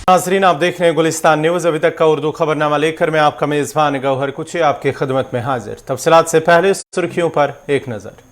नाजरीन, आप देख रहे हैं गुलिस्तान न्यूज। अभी तक का उर्दू खबरनामा लेकर मैं आपका मेजबान गौहर कुची आपकी खिदमत में हाजिर। तफसीलात से पहले सुर्खियों पर एक नजर।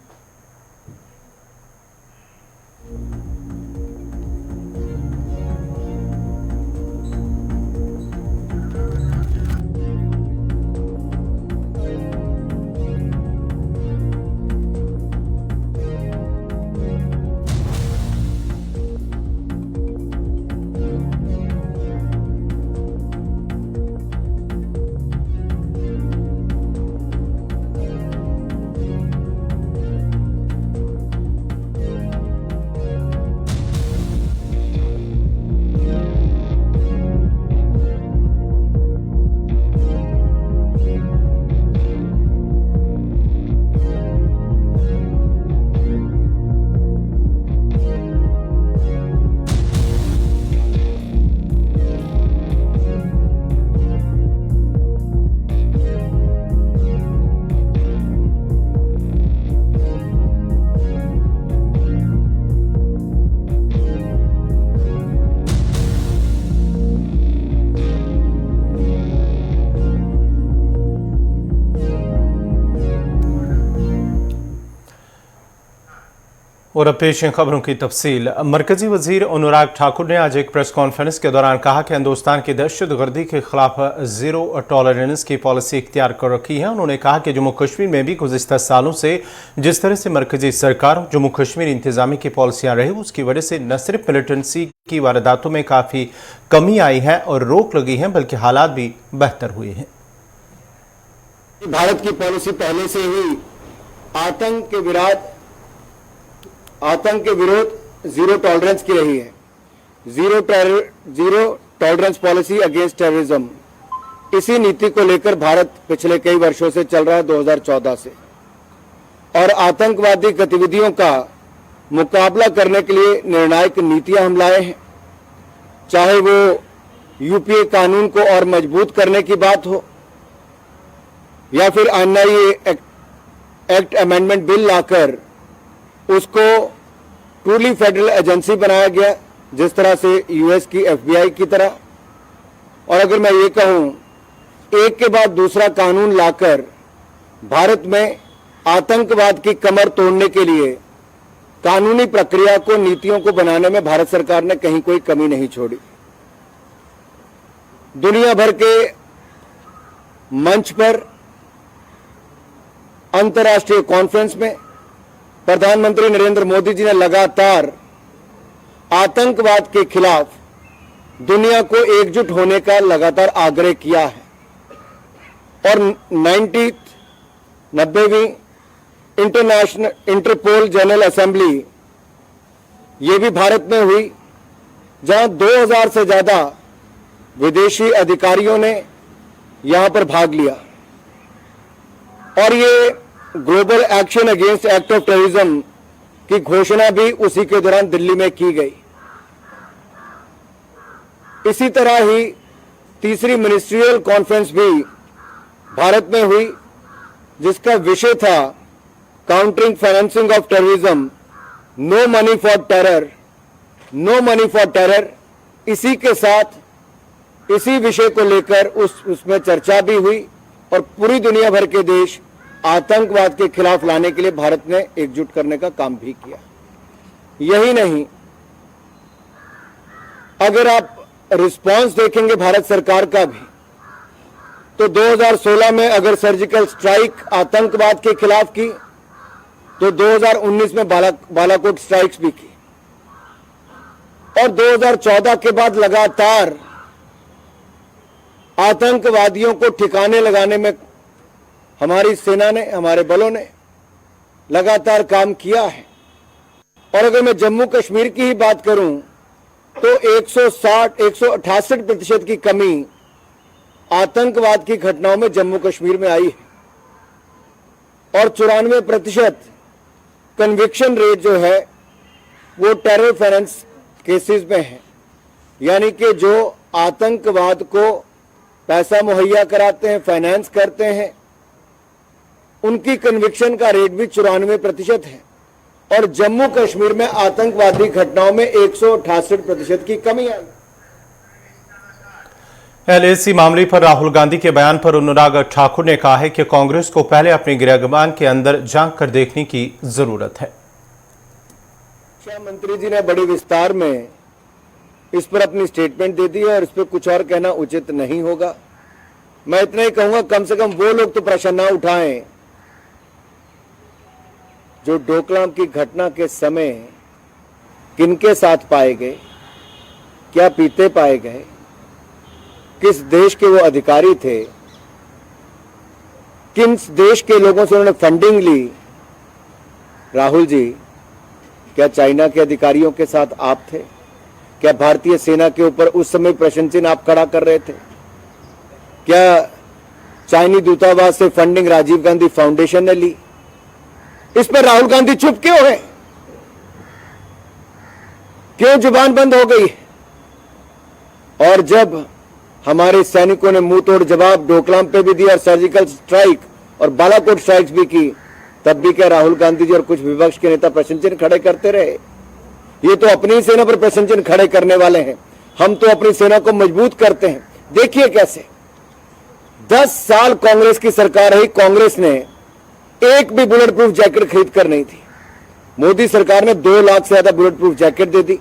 और अब पेश हैं खबरों की तफसील। मरकजी वजीर अनुराग ठाकुर ने आज एक प्रेस कॉन्फ्रेंस के दौरान कहा कि हिंदुस्तान की दहशतगर्दी के खिलाफ जीरो टॉलरेंस की पॉलिसी इख्तियार कर रखी है। उन्होंने कहा कि जम्मू कश्मीर में भी गुज़िश्ता सालों से जिस तरह से मरकजी सरकार जम्मू कश्मीर इंतजामी की पॉलिसियाँ रही, उसकी वजह से न सिर्फ मिलिटेंसी की वारदातों में काफ़ी कमी आई है और रोक लगी है, बल्कि हालात भी बेहतर हुए हैं। भारत की पॉलिसी पहले से ही आतंक के विरोध जीरो टॉलरेंस की रही है। Zero tolerance policy against terrorism, इसी नीति को लेकर भारत पिछले कई वर्षों से चल रहा है, 2014 से। और आतंकवादी गतिविधियों का मुकाबला करने के लिए निर्णायक नीतियां हम लाए हैं, चाहे वो यूपीए कानून को और मजबूत करने की बात हो या फिर एनआईए एक्ट अमेंडमेंट बिल लाकर उसको ट्रूली फेडरल एजेंसी बनाया गया, जिस तरह से यूएस की एफबीआई की तरह। और अगर मैं ये कहूं, एक के बाद दूसरा कानून लाकर भारत में आतंकवाद की कमर तोड़ने के लिए कानूनी प्रक्रिया को, नीतियों को बनाने में भारत सरकार ने कहीं कोई कमी नहीं छोड़ी। दुनिया भर के मंच पर, अंतर्राष्ट्रीय कॉन्फ्रेंस में प्रधानमंत्री नरेंद्र मोदी जी ने लगातार आतंकवाद के खिलाफ दुनिया को एकजुट होने का लगातार आग्रह किया है। और 90वीं इंटरपोल जनरल असेंबली ये भी भारत में हुई, जहां 2000 से ज्यादा विदेशी अधिकारियों ने यहां पर भाग लिया। और ये global action against act of terrorism की घोषणा भी उसी के दौरान दिल्ली में की गई। इसी तरह ही तीसरी मिनिस्ट्रियल कॉन्फ्रेंस भी भारत में हुई, जिसका विषय था countering financing of terrorism, no money for terror, no money for terror. इसी के साथ इसी विषय को लेकर उसमें चर्चा भी हुई और पूरी दुनिया भर के देश आतंकवाद के खिलाफ लाने के लिए भारत ने एकजुट करने का काम भी किया। यही नहीं, अगर आप रिस्पांस देखेंगे भारत सरकार का भी, तो 2016 में अगर सर्जिकल स्ट्राइक आतंकवाद के खिलाफ की, तो 2019 में बालाकोट स्ट्राइक्स भी की। और 2014 के बाद लगातार आतंकवादियों को ठिकाने लगाने में हमारी सेना ने, हमारे बलों ने लगातार काम किया है। और अगर मैं जम्मू कश्मीर की ही बात करूं, तो 168% की कमी आतंकवाद की घटनाओं में जम्मू कश्मीर में आई है। और 94% कन्विक्शन रेट जो है वो टेरर फाइनेंस केसेस में है, यानी कि जो आतंकवाद को पैसा मुहैया कराते हैं, फाइनेंस करते हैं, उनकी कन्विक्शन का रेट भी 94% है। और जम्मू कश्मीर में आतंकवादी घटनाओं में 168% की कमी आई। एलएसी मामले पर राहुल गांधी के बयान पर अनुराग ठाकुर ने कहा है कि कांग्रेस को पहले अपने गिरहमान के अंदर झांक कर देखने की जरूरत है। शिक्षा मंत्री जी ने बड़ी विस्तार में इस पर अपनी स्टेटमेंट दे दी है और इस पर कुछ और कहना उचित नहीं होगा। मैं इतना ही कहूंगा, कम से कम वो लोग तो प्रश्न न उठाएं जो डोकलाम की घटना के समय किनके साथ पाए गए, क्या पीते पाए गए, किस देश के वो अधिकारी थे, किन देश के लोगों से उन्होंने फंडिंग ली। राहुल जी, क्या चाइना के अधिकारियों के साथ आप थे? क्या भारतीय सेना के ऊपर उस समय प्रश्न चिन्ह आप खड़ा कर रहे थे? क्या चाइनी दूतावास से फंडिंग राजीव गांधी फाउंडेशन ने ली? इस पर राहुल गांधी चुप क्यों है? क्यों जुबान बंद हो गई? और जब हमारे सैनिकों ने मुंह तोड़ जवाब डोकलाम पे भी दिया और सर्जिकल स्ट्राइक और बालाकोट स्ट्राइक्स भी की, तब भी क्या राहुल गांधी जी और कुछ विपक्ष के नेता प्रश्न चिन्ह खड़े करते रहे? ये तो अपनी सेना पर प्रश्न चिन्ह खड़े करने वाले हैं। हम तो अपनी सेना को मजबूत करते हैं। देखिए कैसे 10 साल कांग्रेस की सरकार रही, कांग्रेस ने एक भी बुलेट प्रूफ जैकेट खरीद कर नहीं थी। मोदी सरकार ने 2 लाख से ज्यादा बुलेट प्रूफ जैकेट दे दी,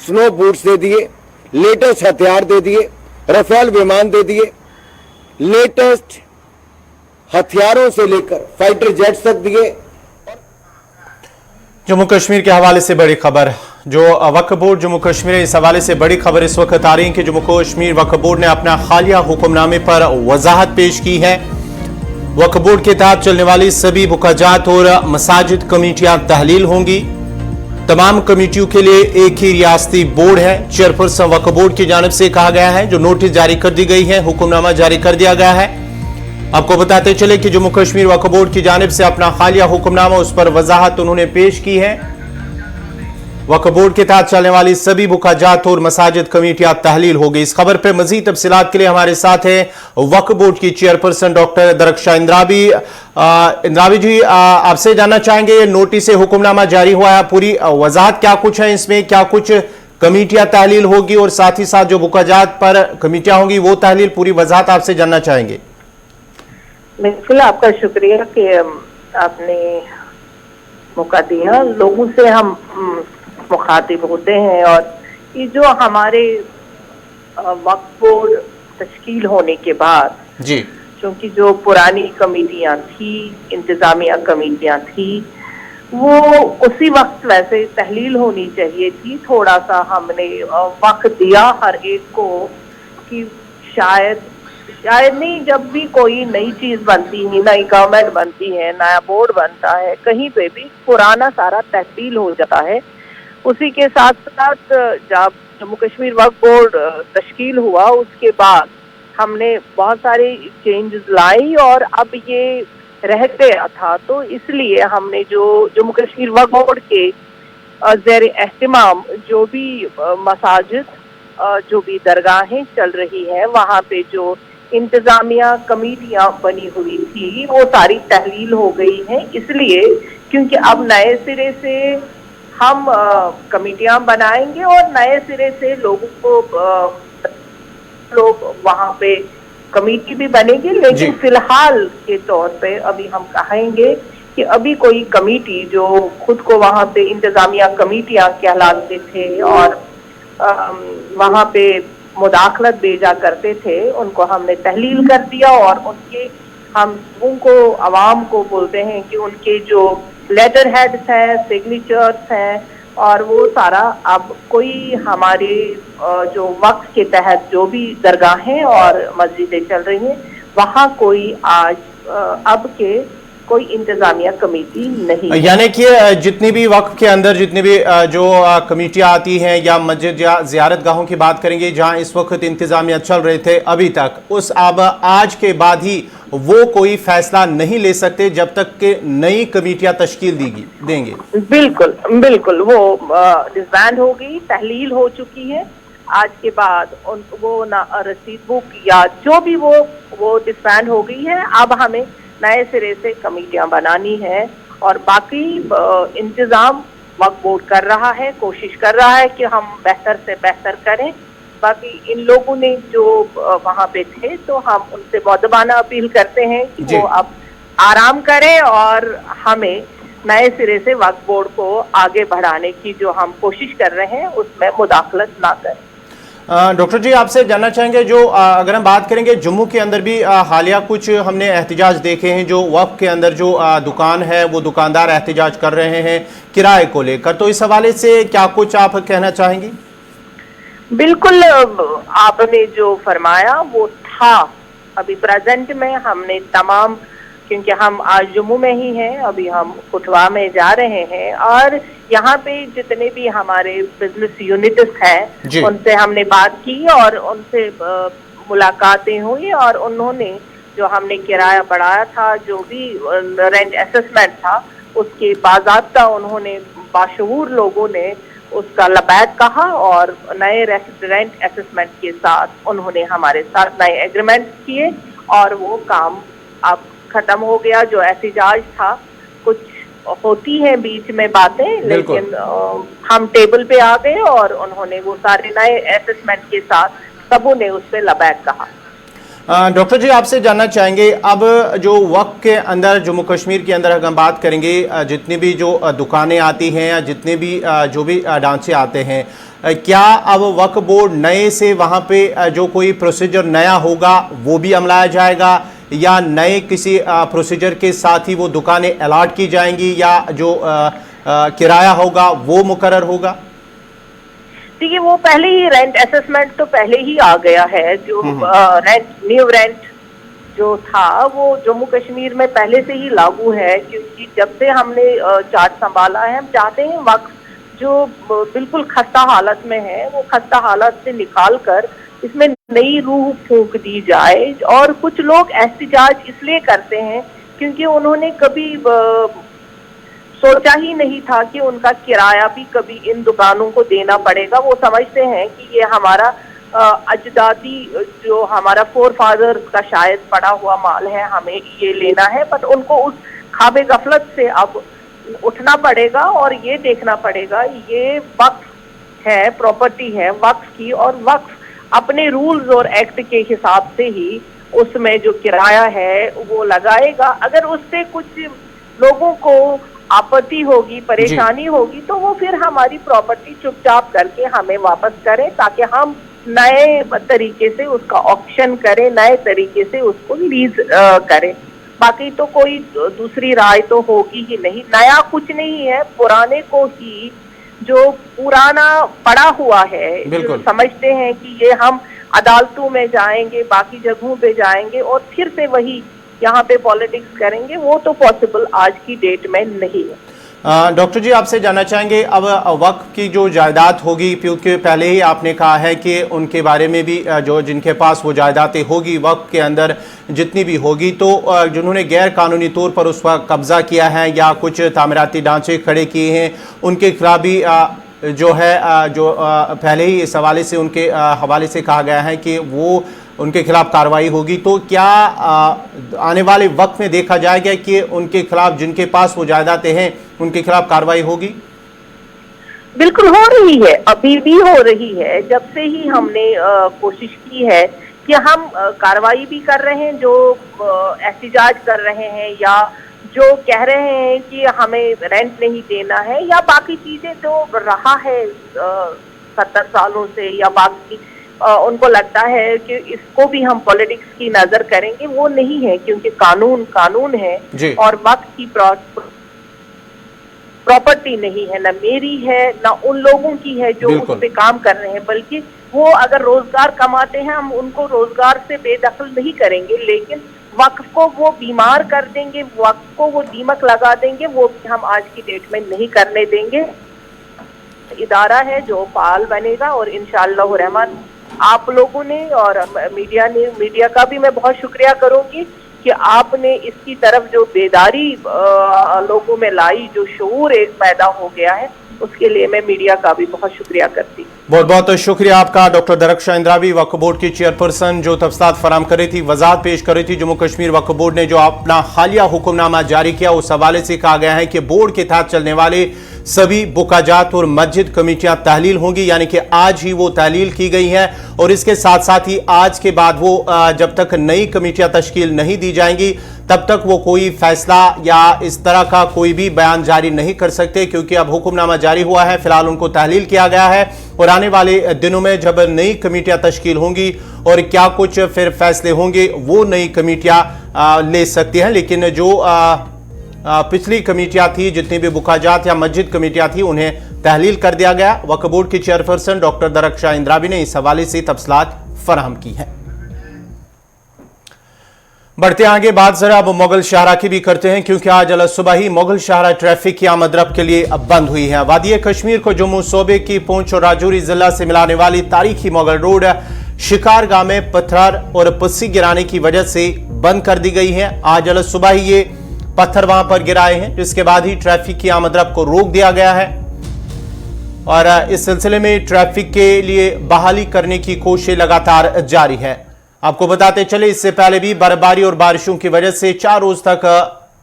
स्नो बूट्स दे दिए, लेटेस्ट हथियार दे दिए, राफेल विमान दे दिए, लेटेस्ट हथियारों से लेकर फाइटर जेट्स तक दिए। जम्मू कश्मीर के हवाले से बड़ी खबर, जो वक्फ बोर्ड जम्मू कश्मीर है, इस हवाले से बड़ी खबर इस वक्त आ रही है कि जम्मू कश्मीर वक्फ बोर्ड ने अपना हालिया हुक्मनामे पर वजाहत पेश की है। वक्फ बोर्ड के तहत चलने वाली सभी बुकाजात और मसाजिद कमेटियां तहलील होंगी। तमाम कमेटियों के लिए एक ही रियासती बोर्ड है। चेयरपर्सन वक्फ बोर्ड की जानिब से कहा गया है, जो नोटिस जारी कर दी गई है, हुक्मनामा जारी कर दिया गया है। आपको बताते चले कि जम्मू कश्मीर वक्फ बोर्ड की जानिब से अपना हालिया हुक्मनामा, उस पर वजाहत उन्होंने पेश की है। वक्फ बोर्ड के तहत चलने वाली सभी बुकाजात और मसाजिद कमेटियां तहलील हो गई। इस खबर पर मजीद तफसीलात के लिए हमारे साथ है वक्फ बोर्ड की चेयरपर्सन डॉक्टर दरख्शां इंद्रावी। इंद्रावी जी, आपसे जानना चाहेंगे, नोटिस हुक्मनामा जारी हुआ है, पूरी वजाहत क्या कुछ है इसमें, क्या कुछ कमेटियां तहलील होगी और साथ ही साथ जो बुकाजात पर कमेटियां होंगी वो तहलील, पूरी वजाहत आपसे जानना चाहेंगे। बिल्कुल, आपका शुक्रिया कि आपने मौका दिया। लोगों से हम मुखातिब होते हैं और ये जो हमारे वक्फ बोर्ड तश्कील होने के बाद जी, क्योंकि जो पुरानी कमेटियां थी, इंतजामिया कमेटियां थी, वो उसी वक्त वैसे तहलील होनी चाहिए थी। थोड़ा सा हमने वक्त दिया हर एक को कि शायद नहीं, जब भी कोई नई चीज बनती है, नई गवर्नमेंट बनती है, नया बोर्ड बनता है, कहीं पे भी पुराना सारा तहसील हो जाता है। उसी के साथ साथ जब जम्मू कश्मीर वक्फ बोर्ड तश्कील हुआ, उसके बाद हमने बहुत सारे चेंजेस लाई और अब ये रह गया था, तो इसलिए हमने जो जम्मू कश्मीर वक्फ बोर्ड के ज़ेर एहतिमाम जो भी मसाजिद, जो भी दरगाहें चल रही है, वहाँ पे जो इंतजामिया कमेटियां बनी हुई थी वो सारी तहलील हो गई हैं। इसलिए क्योंकि अब नए सिरे से हम कमेटियां बनाएंगे और नए सिरे से लोगों को लोग वहाँ पे कमेटी भी बनेगी, लेकिन फिलहाल के तौर पे अभी हम कहेंगे कि अभी कोई कमेटी जो खुद को वहाँ पे इंतजामिया कमेटियां कहलाते थे और वहाँ पे मुदाखलत भेजा करते थे, उनको हमने तहलील कर दिया और उनके हम उनको आवाम को बोलते हैं कि उनके जो लेटर हेड्स हैं, सिग्नेचर्स हैं, और वो सारा अब कोई हमारे जो वक्त के तहत जो भी दरगाहें और मस्जिदें चल रही हैं, वहाँ कोई आज अब के कोई इंतजामिया कमेटी नहीं। यानी कि जितनी भी वक्फ के अंदर जितनी भी जो कमेटियां आती हैं या मस्जिद या ज़ियारत गाहों की बात करेंगे, जहां इस वक्त इंतजामिया चल रहे थे अभी तक, उस अब आज के बाद ही वो कोई फैसला नहीं ले सकते जब तक कि नई कमेटियां तश्कील देंगे। बिल्कुल बिल्कुल, वो डिसबैंड हो गई, तहलील हो चुकी है। आज के बाद वो ना रसीद बुक या जो भी वो डिसबैंड हो गई है। अब हमें नए सिरे से कमेटियां बनानी है और बाकी इंतजाम वक्फ बोर्ड कर रहा है, कोशिश कर रहा है कि हम बेहतर से बेहतर करें। बाकी इन लोगों ने जो वहां पे थे, तो हम उनसे मौदबाना अपील करते हैं कि जी। वो अब आराम करें और हमें नए सिरे से वक्फ बोर्ड को आगे बढ़ाने की जो हम कोशिश कर रहे हैं उसमें मुदाखलत ना करें। डॉक्टर जी, आपसे जानना चाहेंगे जो अगर हम बात करेंगे जम्मू के अंदर भी हालिया कुछ हमने एहतिजाज देखे हैं, जो वक्फ के अंदर जो दुकान है वो दुकानदार एहतिजाज कर रहे हैं किराए को लेकर, तो इस हवाले से क्या कुछ आप कहना चाहेंगी? बिल्कुल, आपने जो फरमाया वो था। अभी प्रेजेंट में हमने तमाम, क्योंकि हम आज जम्मू में ही हैं, अभी हम कुटवा में जा रहे हैं और यहाँ पे जितने भी हमारे बिजनेस यूनिट्स हैं उनसे हमने बात की और उनसे मुलाकातें हुई और उन्होंने जो हमने किराया बढ़ाया था, जो भी रेंट असेसमेंट था, उसके बाज़ाब्ता उन्होंने बाशऊर लोगों ने उसका लबैक कहा और नए रेंट असेसमेंट के साथ उन्होंने हमारे साथ नए एग्रीमेंट किए और वो काम अब खत्म हो गया। जो एहतिजाज था, कुछ होती हैं बीच में बातें, लेकिन हम टेबल पे आ गए और उन्होंने वो सारे नए असेसमेंट के साथ सबों ने उस पर लबैक कहा। डॉक्टर जी, आपसे जानना चाहेंगे अब जो वक्फ के अंदर जम्मू कश्मीर के अंदर अगर हम बात करेंगे, जितनी भी जो दुकानें आती हैं या जितने भी जो भी ढांचे आते हैं, क्या अब वक्फ बोर्ड नए से वहाँ पे जो कोई प्रोसीजर नया होगा वो भी अमलाया जाएगा या नए किसी प्रोसीजर के साथ ही वो दुकानें अलॉट की जाएंगी या जो किराया होगा वो मुकर्रर होगा? देखिए, वो पहले ही रेंट असेसमेंट तो पहले ही आ गया है। जो न्यू रेंट जो था वो जम्मू कश्मीर में पहले से ही लागू है, क्योंकि जब से हमने चार्ज संभाला है, हम चाहते हैं वक्त जो बिल्कुल खस्ता हालत में है वो खस्ता हालत से निकाल कर इसमें नई रूह फूंक दी जाए। और कुछ लोग एहतिजाज इसलिए करते हैं क्योंकि उन्होंने कभी सोचा ही नहीं था कि उनका किराया भी कभी इन दुकानों को देना पड़ेगा। वो समझते हैं कि ये हमारा अजदादी, जो हमारा फोर फादर्स का शायद पड़ा हुआ माल है, हमें ये लेना है। बट उनको उस ख्वाब गफलत से अब उठना पड़ेगा और ये देखना पड़ेगा ये वक्फ है, प्रॉपर्टी है वक्फ की, और वक्फ अपने रूल्स और एक्ट के हिसाब से ही उसमें जो किराया है वो लगाएगा। अगर उससे कुछ लोगों को आपत्ति होगी, परेशानी होगी, तो वो फिर हमारी प्रॉपर्टी चुपचाप करके हमें वापस करें, ताकि हम नए तरीके से उसका ऑक्शन करें, नए तरीके से उसको लीज करें। बाकी तो कोई दूसरी राय तो होगी ही नहीं। नया कुछ नहीं है, पुराने को ही, जो पुराना पड़ा हुआ है, जो समझते हैं कि ये हम अदालतों में जाएंगे, बाकी जगहों पे जाएंगे और फिर से वही यहाँ पे पॉलिटिक्स करेंगे, वो तो पॉसिबल आज की डेट में नहीं है। डॉक्टर जी, आपसे जानना चाहेंगे अब वक्फ की जो जायदाद होगी, क्योंकि पहले ही आपने कहा है कि उनके बारे में भी जो जिनके पास वो जायदादें होगी वक्फ के अंदर जितनी भी होगी, तो जिन्होंने गैर कानूनी तौर पर उस पर कब्जा किया है या कुछ तामीराती ढांचे खड़े किए हैं, उनके खिलाफ भी जो है जो पहले ही इस हवाले से उनके हवाले से कहा गया है कि वो उनके खिलाफ कार्रवाई होगी। तो क्या आने वाले वक्त में देखा जाएगा कि उनके खिलाफ, जिनके पास वो जायदादें हैं, उनके खिलाफ कार्रवाई होगी? बिल्कुल हो रही है, अभी भी हो रही है। जब से ही हमने कोशिश की है कि हम कार्रवाई भी कर रहे हैं, जो एहतिजाज कर रहे हैं या जो कह रहे हैं कि हमें रेंट नहीं देना है या बाकी चीजें जो रहा है 70 सालों से, या बाकी उनको लगता है कि इसको भी हम पॉलिटिक्स की नजर करेंगे, वो नहीं है। क्योंकि कानून कानून है और वक्त की प्रॉपर्टी नहीं है, ना मेरी है ना उन लोगों की है जो उस पे काम कर रहे हैं, बल्कि वो अगर रोजगार कमाते हैं हम उनको रोजगार से बेदखल नहीं करेंगे, लेकिन वक्फ को वो बीमार कर देंगे, वक्फ को वो दीमक लगा देंगे, वो भी हम आज की डेट में नहीं करने देंगे। इदारा है जो फाल बनेगा और इंशाअल्लाह रहमान आप लोगों ने और मीडिया का भी मैं बहुत शुक्रिया करूंगी कि आपने इसकी तरफ जो बेदारी लोगों में लाई, जो शऊर एक पैदा हो गया है, उसके लिए मैं मीडिया का भी बहुत शुक्रिया करती हूँ। बहुत बहुत शुक्रिया आपका डॉक्टर दरख्शां इंद्रावी, वक्फ बोर्ड की चेयरपर्सन, जो तफसीलात फराम कर रही थी, वजाहत पेश कर रही थी। जम्मू कश्मीर वक्फ बोर्ड ने जो अपना हालिया हुक्मनामा जारी किया, उस हवाले से कहा गया है कि बोर्ड के तहत चलने वाले सभी बुकाजात और मस्जिद कमेटियां तहलील होंगी, यानी कि आज ही वो तहलील की गई है। और इसके साथ साथ ही आज के बाद वो जब तक नई कमेटियां तश्कील नहीं दी जाएंगी तब तक वो कोई फैसला या इस तरह का कोई भी बयान जारी नहीं कर सकते, क्योंकि अब हुक्मनामा जारी हुआ है, फिलहाल उनको तहलील किया गया है। और आने वाले दिनों में जब नई कमेटियां तश्कील होंगी और क्या कुछ फिर फैसले होंगे वो नई कमेटियां ले सकती हैं। लेकिन जो पिछली कमेटियां थी, जितनी भी बुकाजात या मस्जिद कमेटियां थी, उन्हें तहलील कर दिया गया। वक्फ बोर्ड की चेयरपर्सन डॉक्टर दरख्शां इंद्रावी ने इस हवाले से तफसीलात फराहम की है। बढ़ते आगे बात जरा अब मुगल शाहरा की भी करते हैं, क्योंकि आज अल सुबह ही मुगल शाहरा ट्रैफिक की आमद रफ्त के लिए अब बंद हुई है। वादी कश्मीर को जम्मू सूबे की पूंछ और राजौरी जिला से मिलाने वाली तारीखी मुगल रोड शिकारगाह में पत्थर और पस्सी गिराने की वजह से बंद कर दी गई है। आज अल सुबह ही ये पत्थर वहां पर गिराए हैं, जिसके बाद ही ट्रैफिक की आमद रफ्त को रोक दिया गया है। और इस सिलसिले में ट्रैफिक के लिए बहाली करने की कोशिश लगातार जारी है। आपको बताते चले, इससे पहले भी बर्फबारी और बारिशों की वजह से 4 रोज तक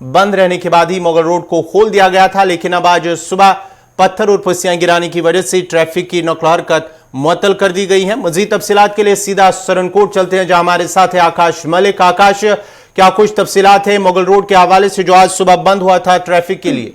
बंद रहने के बाद ही मुगल रोड को खोल दिया गया था, लेकिन अब आज सुबह पत्थर और पस्सियां गिराने की वजह से ट्रैफिक की नक्ल हरकत मुअत्तल कर दी गई है। मजीद तफसीलात के लिए सीधा सरनकोट चलते हैं, जहां हमारे साथ है आकाश मलिक। आकाश, क्या कुछ तफसीलात है मुगल रोड के हवाले से जो आज सुबह बंद हुआ था ट्रैफिक के लिए?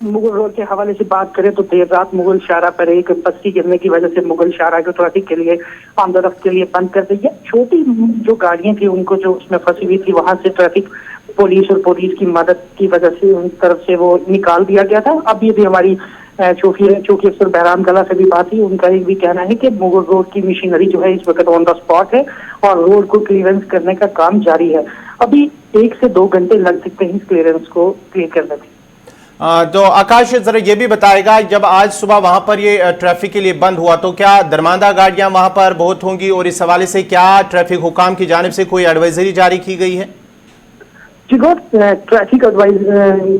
मुगल रोड के हवाले से बात करें तो देर रात मुगल शाहरा पर एक पस्सी गिरने की वजह से मुगल शाहरा को ट्रैफिक के लिए आमदरफ्त के लिए बंद कर दी है। छोटी जो गाड़ियां थी उनको जो उसमें फंसी हुई थी वहां से ट्रैफिक पुलिस की मदद की वजह से उन तरफ से वो निकाल दिया गया था। अब ये भी हमारी चौकी अफसर बहराम कला से भी बात हुई, उनका एक भी कहना है कि मुगल रोड की मशीनरी जो है इस वक्त ऑन द स्पॉट है और रोड को क्लियरेंस करने का काम जारी है। अभी 1 से 2 घंटे लग सकते हैं इस क्लियरेंस को क्लियर करने में। तो आकाश जरा ये भी बताएगा, जब आज सुबह वहां पर ये ट्रैफिक के लिए बंद हुआ तो क्या दरमांदा गाड़ियां वहां पर बहुत होंगी, और इस हवाले से क्या ट्रैफिक हुकाम की जानिब से कोई एडवाइजरी जारी की गई है? ट्रैफिक एडवाइज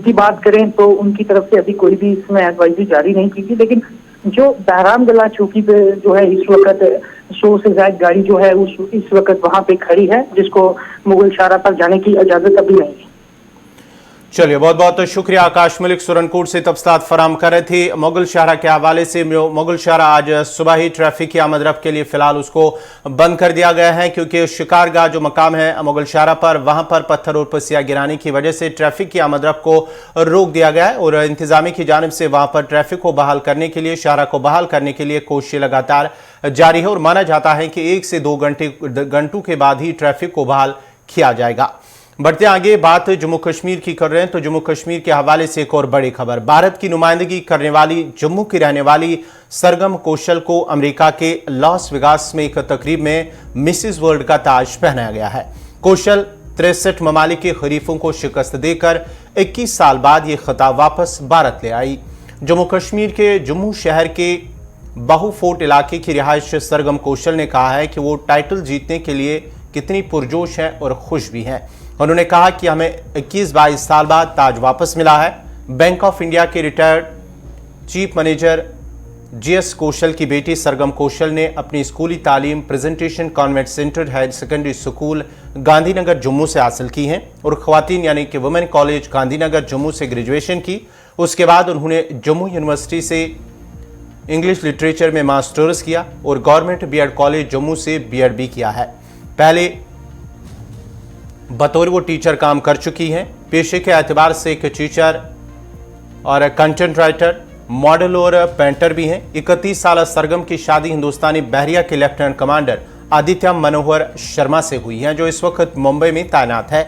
की बात करें तो उनकी तरफ से अभी कोई भी इसमें एडवाइजरी जारी नहीं की थी, लेकिन जो बहराम गला चौकी पे जो है इस वक्त 100 से ज्यादा गाड़ी जो है इस वक्त वहां पे खड़ी है, जिसको मुगल शाहरा पर जाने की इजाजत अभी नहीं है। चलिए, बहुत बहुत शुक्रिया आकाश मलिक सुरनकोट से तफसीलात फराम कर रहे थे मुगल शाहरा के हवाले से। मुगल शाहरा आज सुबह ही ट्रैफिक की आमद रफ्त के लिए फिलहाल उसको बंद कर दिया गया है, क्योंकि शिकारगाह जो मकाम है मुगल शाहरा पर, वहां पर पत्थर और पस्सियां गिराने की वजह से ट्रैफिक की आमद रफ्त को रोक दिया गया है। और इंतजामिया की जानिब से वहां पर ट्रैफिक को बहाल करने के लिए, शाहरा को बहाल करने के लिए कोशिशें लगातार जारी है, और माना जाता है कि 1 से 2 घंटों के बाद ही ट्रैफिक को बहाल किया जाएगा। बढ़ते आगे बात जम्मू कश्मीर की कर रहे हैं, तो जम्मू कश्मीर के हवाले से एक और बड़ी खबर। भारत की नुमाइंदगी करने वाली जम्मू की रहने वाली सरगम कौशल को अमेरिका के लॉस वेगास में एक तकरीब में मिसेस वर्ल्ड का ताज पहनाया गया है। कौशल 63 ममालिक के खरीफों को शिकस्त देकर 21 साल बाद ये खिताब वापस भारत ले आई। जम्मू कश्मीर के जम्मू शहर के बाहू फोर्ट इलाके की रिहायश सरगम कौशल ने कहा है कि वो टाइटल जीतने के लिए कितनी पुरजोश हैं और खुश भी हैं। उन्होंने कहा कि हमें 21-22 साल बाद ताज वापस मिला है। बैंक ऑफ इंडिया के retired chief manager GS Kaushal की बेटी सरगम कौशल ने अपनी स्कूली तालीम presentation convent centre higher secondary school Gandhinagar Jammu से हासिल की हैं, और ख्वातीन यानी कि वुमेन कॉलेज गांधीनगर जम्मू से ग्रेजुएशन की। उसके बाद उन्होंने जम्मू यूनिवर्सिटी से इंग्लिश लिटरेचर में मास्टर्स किया और गवर्नमेंट बीएड कॉलेज जम्मू से बीएड भी किया है। पहले बतौर वो टीचर काम कर चुकी हैं। पेशे के एतबार से एक टीचर और कंटेंट राइटर, मॉडल और पेंटर भी हैं। 31 साल सरगम की शादी हिंदुस्तानी बहरिया के लेफ्टिनेंट कमांडर आदित्य मनोहर शर्मा से हुई है, जो इस वक्त मुंबई में तैनात है।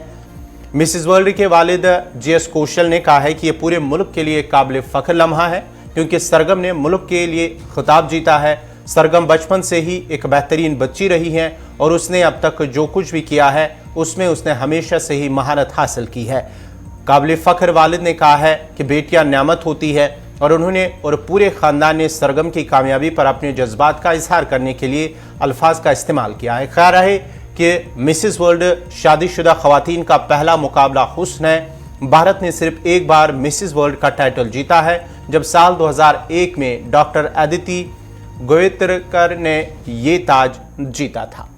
मिसेस वर्ल्ड के वालिद जीएस कौशल ने कहा है कि यह पूरे मुल्क के लिए काबिल फख्र लम्हा है, क्योंकि सरगम ने मुल्क के लिए खिताब जीता है। सरगम बचपन से ही एक बेहतरीन बच्ची रही हैं, और उसने अब तक जो कुछ भी किया है उसमें उसने हमेशा से ही महारत हासिल की है। काबिल फ़ख्र वालिद ने कहा है कि बेटियां नेमत होती है, और उन्होंने और पूरे ख़ानदान ने सरगम की कामयाबी पर अपने जज्बात का इजहार करने के लिए अल्फाज का इस्तेमाल किया है। ख्याल रहे कि मिसेस वर्ल्ड शादीशुदा ख़वातीन का पहला मुकाबला हुस्न है। भारत ने सिर्फ एक बार मिसेस वर्ल्ड का टाइटल जीता है, जब साल 2001 में डॉक्टर अदिति गोयतरकर ने ये ताज जीता था।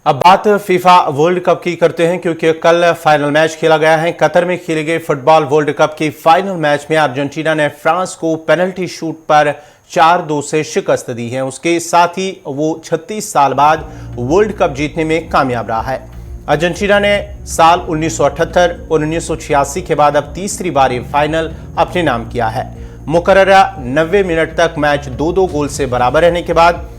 अब बात फीफा वर्ल्ड कप की करते हैं, क्योंकि कल फाइनल मैच खेला गया है। कतर में खेले गए फुटबॉल वर्ल्ड कप के फाइनल मैच में अर्जेंटीना ने फ्रांस को पेनल्टी शूट पर 4-2 से शिकस्त दी है। उसके साथ ही वो 36 साल बाद वर्ल्ड कप जीतने में कामयाब रहा है। अर्जेंटीना ने साल 1978 और 1986 के बाद अब तीसरी बार ये फाइनल अपने नाम किया है। मुकर्ररा 90 मिनट तक मैच 2-2 गोल से बराबर रहने के बाद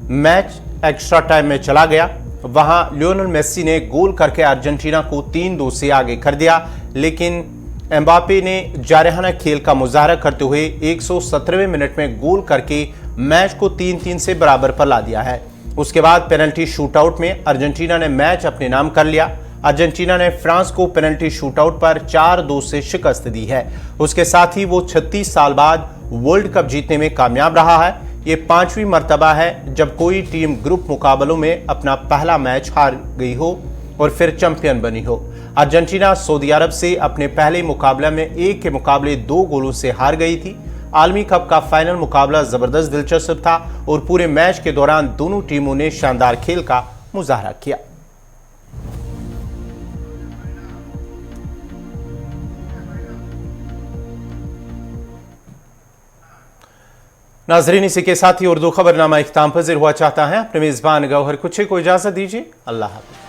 मैच एक्स्ट्रा टाइम में चला गया। वहां लियोनेल मेसी ने गोल करके अर्जेंटीना को 3-2 से आगे कर दिया, लेकिन एम्बापे ने जारहाना खेल का मुजाहरा करते हुए 117वें मिनट में गोल करके मैच को 3-3 से बराबर पर ला दिया है। उसके बाद पेनल्टी शूटआउट में अर्जेंटीना ने मैच अपने नाम कर लिया। अर्जेंटीना ने फ्रांस को पेनल्टी शूटआउट पर 4-2 से शिकस्त दी है। उसके साथ ही वो 36 साल बाद वर्ल्ड कप जीतने में कामयाब रहा है। ये 5वीं मर्तबा है जब कोई टीम ग्रुप मुकाबलों में अपना पहला मैच हार गई हो और फिर चैंपियन बनी हो। अर्जेंटीना सऊदी अरब से अपने पहले मुकाबले में 1 के मुकाबले 2 गोलों से हार गई थी। आलमी कप का फाइनल मुकाबला जबरदस्त दिलचस्प था और पूरे मैच के दौरान दोनों टीमों ने शानदार खेल का मुजाहरा किया। नाजरीन, इसी के साथ ही उर्दू खबरनामा इख्तिताम पज़ीर हुआ चाहता है। अपने मेज़बान गौहर कुछे को इजाज़त दीजिए। अल्लाह हाफ़िज़।